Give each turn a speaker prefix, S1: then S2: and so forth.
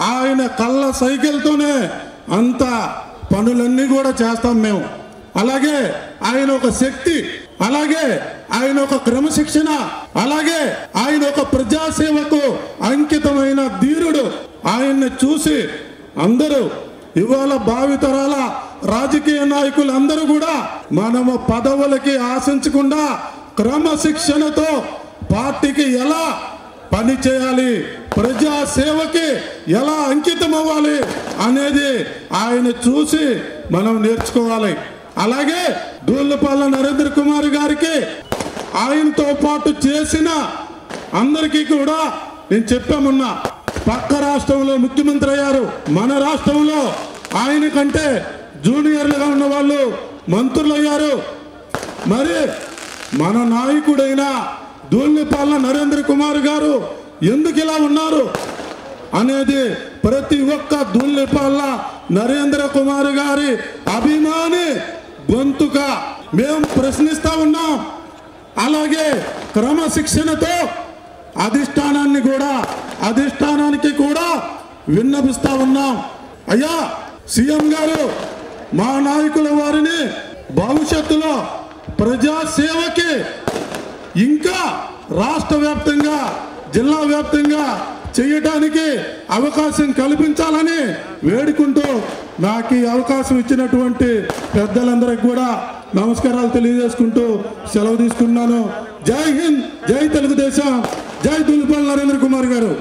S1: ఆయన కళ్ళ సైకిల్తోనే అంత పనులన్నీ కూడా చేస్తాం మేము. అలాగే ఆయన ఒక శక్తి, అలాగే ఆయన ఒక క్రమశిక్షణ, అలాగే ఆయన ఒక ప్రజాసేవకు అంకితమైన ధీరుడు. ఆయన్ని చూసి అందరూ ఇవాళ భావితరాల రాజకీయ నాయకులు అందరూ కూడా మనము పదవులకి ఆశించకుండా క్రమశిక్షణతో పార్టీకి ఎలా పని చేయాలి, ప్రజా సేవకి ఎలా అంకితం అవ్వాలి అనేది ఆయన చూసి మనం నేర్చుకోవాలి. అలాగే దూళ్లపాల నరేంద్ర కుమార్ గారికి ఆయనతో పాటు చేసిన అందరికీ కూడా నేను చెప్పామన్నా, పక్క రాష్ట్రంలో ముఖ్యమంత్రి అయ్యారు, మన రాష్ట్రంలో ఆయన కంటే జూనియర్లుగా ఉన్న వాళ్ళు మంత్రులు అయ్యారు. మరి మన నాయకుడైన దూళ్లపాల నరేంద్ర కుమార్ గారు ఎందుకు ఇలా ఉన్నారు అనేది ప్రతి ఒక్క దూళ్లపాల నరేంద్ర కుమార్ గారి అభిమాని గొంతుగా మేము ప్రశ్నిస్తా ఉన్నాం. అలాగే క్రమశిక్షణతో అధిష్టానానికి కూడా విన్నపిస్తా ఉన్నాం. అయ్యా సీఎం గారు, మా నాయకుల వారిని భవిష్యత్తులో ప్రజా సేవకి ఇంకా రాష్ట్ర వ్యాప్తంగా, జిల్లా వ్యాప్తంగా చేయడానికి అవకాశం కల్పించాలని వేడుకుంటూ నాకు ఈ అవకాశం ఇచ్చినటువంటి పెద్దలందరికీ కూడా నమస్కారాలు తెలియజేసుకుంటూ సెలవు తీసుకున్నాను. జై హింద్, జై తెలుగుదేశం, జై దూళ్లపాల నరేంద్ర కుమార్ గారు.